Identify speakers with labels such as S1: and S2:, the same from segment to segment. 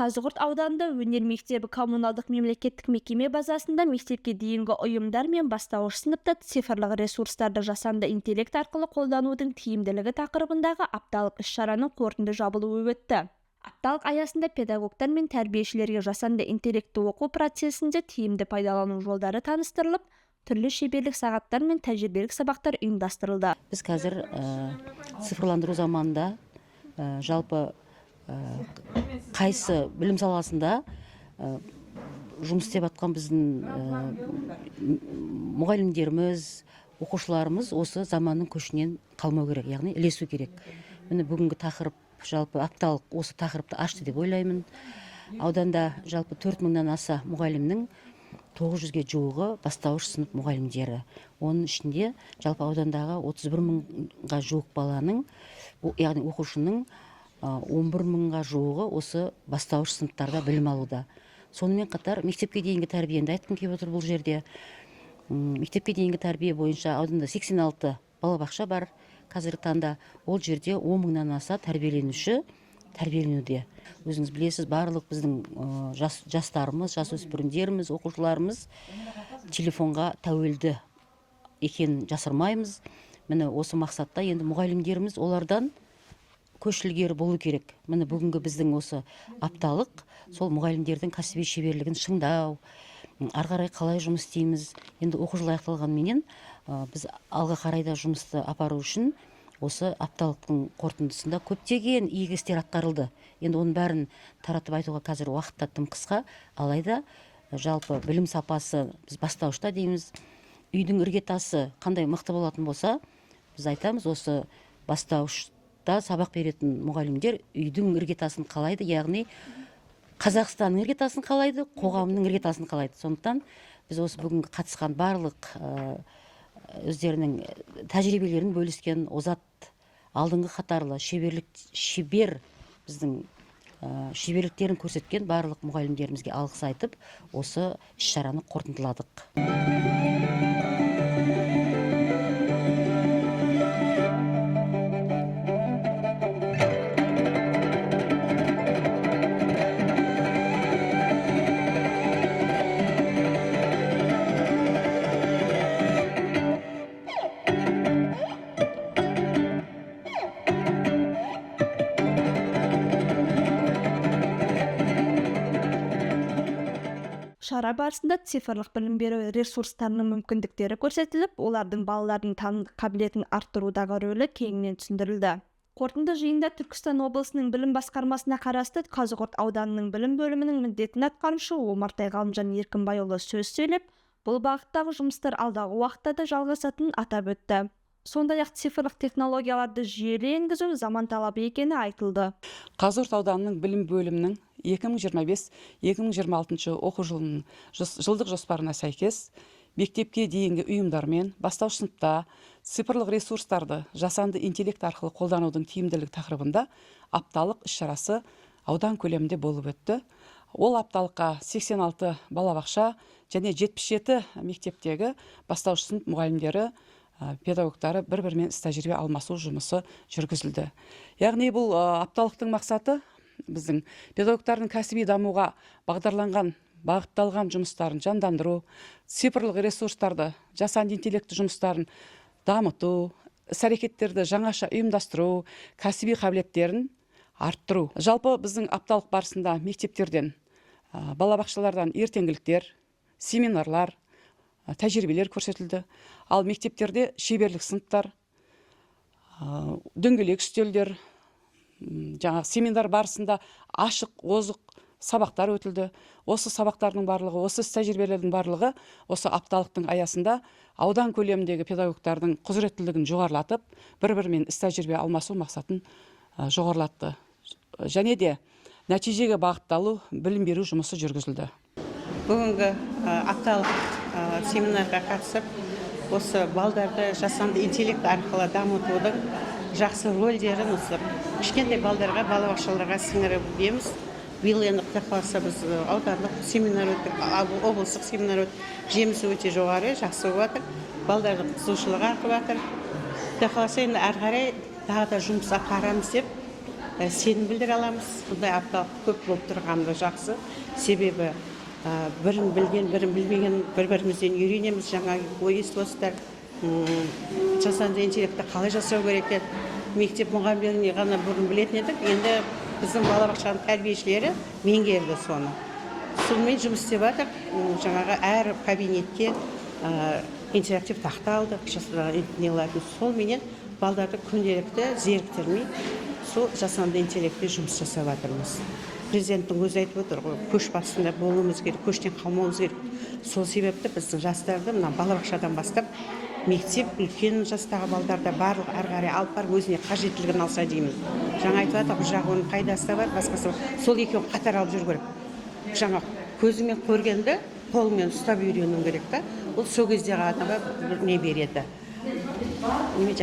S1: Қазығұрт ауданында өнер мектебі коммуналдық мемлекеттік мекеме базасында мектепке дейінгі ұйымдар мен бастауыш сыныпта цифрлық ресурстарды жасанды интеллект арқылы қолданудың тиімділігі тақырыбындағы апталық іс-шараның қорытынды жабылуы өтті. Апталық аясында педагогтар мен тәрбиешілерге жасанды интеллектті оқу процесінде тиімді пайдалану жолдары таныстырылып, түрлі шеберлік сағаттар мен тәжірибелік сабақтар ұйымдастырылды.
S2: Біз қазір цифрландыру заманында жалпы қайсы білім саласында жұмыс істеп жатқан біздің мұғалімдеріміз, оқушыларымыз осы заманның көшінен қалмау керек, яғни ілесу керек. Міне бүгінгі тақырып жалпы апталық осы тақырыпты ашты деп ойлаймын. Ауданда жалпы 4000-нан аса мұғалімнің 900-ге жуығы бастауыш сынып мұғалімдері. Оның ішінде жалпы аудандағы 31 000-ға жуық баланың, яғни оқушының 11 000-ға жуығы осы бастауыш сыныптарда білім алуда. Сонымен қатар мектепке дейінгі тәрбиені айтқым келіп отыр бұл жерде. Мектепке дейінгі тәрбие бойынша ауданда 86 балабақша бар. Қазіргі таңда ол жерде 10 000-нан аса тәрбиеленуші тәрбиеленуде. Өзіңіз білесіз, барлық біздің жастарымыз, жасөспірімдеріміз, оқушыларымыз телефонға тәуелді екенін жасырмаймыз. Міне осы мақсатта енді мұғалімдеріміз олардан көшілгері болу керек. Міне бүгінгі біздің осы апталық сол мұғалімдердің кәсіби шеберлігін шыңдау, ары қарай қалай жұмыс істейміз. Енді оқу жылы аяқталғанменен біз алға қарай да жұмысты апару үшін осы апталықтың қорытындысында көптеген игі істер атқарылды. Енді оның бәрін таратып айтуға қазір уақытта тым қысқа, алайда жалпы білім сапасы біз бастауышта дейміз. Үйдің іргетасы қандай мықты болатын болса, біз айтамыз осы бастауышта сабақ беретін мұғалімдер үйдің іргетасын қалайды, яғни Қазақстанның іргетасын қалайды, қоғамның іргетасын қалайды. Сондықтан біз осы бүгінгі қатысқан барлық өздерінің тәжірибелерін бөліскен озат алдыңғы қатарлы шебер біздің шеберліктерін көрсеткен барлық мұғалімдерімізге алғыс айтып, осы іс-шараны қорытындыладық.
S1: Шара барысында цифрлық білім беру ресурстарының мүмкіндіктері көрсетіліп, олардың балалардың танымдық қабілетін арттырудағы рөлі кеңінен түсіндірілді. Қорытынды жиында Түркістан облысының білім басқармасына қарасты Қазығұрт ауданының білім бөлімінің міндетін атқарушы Омартай Ғалымжан Еркінбайұлы сөз сөйлеп, бұл бағыттағы жұмыстар алдағы уақытта да жалғасатынын атап өтті. Сондай-ақ цифрлық технологияларды жүйелі енгізу заман талабы екені айтылды.
S3: Қазығұрт ауданының білім бөлімінің 2025-2026 оқу жылының жылдық жоспарына сәйкес мектепке дейінгі ұйымдармен бастауыш сыныпта цифрлық ресурстарды жасанды интеллект арқылы қолданудың тиімділігі тақырыбында апталық іс-шарасы аудан көлемінде болып өтті. Ол апталыққа 86 балабақша және 77 мектептегі бастауыш сынып мұғалімдері педагогтары бір-бірімен іс-тәжірибе алмасу жұмысы жүргізілді. Яғни бұл апталықтың мақсаты біздің педагогтардың кәсіби дамуға бағытталған жұмыстарын жандандыру, цифрлық ресурстарды, жасанды интеллекті жұмыстарын дамыту, іс-әрекеттерді жаңаша ұйымдастыру, кәсіби қабілеттерін арттыру. Жалпы біздің апталық барысында мектептерден, балабақшалардан ертеңгіліктер, семинарлар, тәжірибелер көрсетілді. Ал мектептерде шеберлік сыныптар, дөңгелек үстелдер, семинар барысында ашық, озық сабақтар өтілді. Осы сабақтардың барлығы, осы тәжірибелердің барлығы осы апталықтың аясында аудан көлеміндегі педагогтардың құзыреттілігін жоғарылатып, бір-бірімен іс-тәжірибе алмасу мақсатын жоғарылатты. Және де нәтижеге бағытталу білім беру жұмысы жүргізілді.
S4: Бүгінгі апталық семинарға қатысып, осы балдарды жасанды интеллект арқылы дамытудың жақсы рөлдерін осы кішкентай балдарға, балабақшаларға сіңіріп береміз. Биыл енді құдай қаласа біз аудандық семинар өттік, облыстық семинар өттік. Жемісі өте жоғары, жақсы болып жатыр. Балдардың қызығушылығы артып жатыр. Құдай қаласа енді әрі қарай тағы да жұмыс атқарамыз деп сенім білдіре аламыз. Бұндай апталық көп болып тұрғаны жақсы. Себебі бірін білген, бірін білмеген, бір-бірімізден үйренеміз. Жаңа ой естіп жасанды интеллектті қалай жасау керек еді. Мектеп мұғалімдеріне ғана бұрын білетін едік. Енді біздің балабақшаның тәрбиешілері меңгерді соны. Сонымен жұмыс істеп жатыр. Жаңағы әр кабинетке интерактив тақта алдық, солменен балдарды күнделікті зеріктірмей, сол жасанды интеллектте жұмыс жасап жатырмыз. Президенттің өзі айтып отыр ғой, көш басында болуымыз керек, көштен қалмауымыз керек. Сол себепті біздің жастарды мына балабақшадан бастап мектеп үлкен жастағы балдарда барлық ары қарай алып барып өзіне қажеттілігін алса деймін. Жаңа айтып жатыр, бұл жағы оның пайдасы да бар, басқасы бар. Сол екеуін қатар алып жүру керек. Жаңа көзімен көргенді қолымен ұстап үйрену керек та. Ол сол кезде ғана не береді.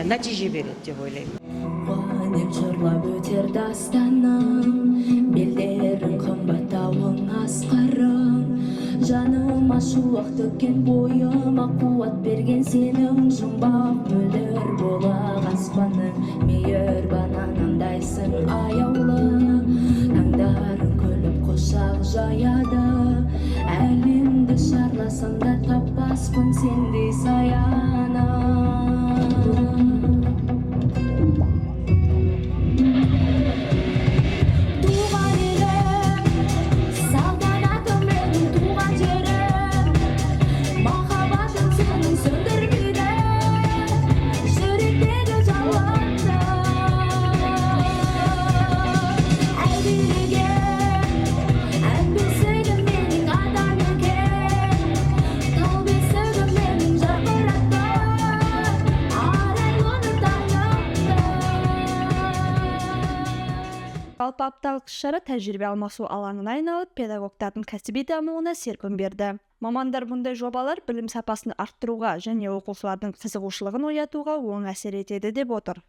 S4: Нәтиже береді деп ойлаймын.
S5: Деп жырлап өтер дастаным, белдерің қымбаттауың асқарың. Жаныма шуақ төккен бойыма қуат берген сенің жұмбақ мөлдір болақ аспаның. Мейірбан анамдайсың аяулы, таңдарың күліп құшақ жаяды. Әлемді шарласам да таппаспын сендей саяны.
S1: Жалпы апталық іс-шара тәжірибе алмасу алаңына айналып, педагогтардың кәсіби дамуына серпін берді. Мамандар бұндай жобалар білім сапасын арттыруға және оқушылардың қызығушылығын оятуға оң әсер етеді деп отыр.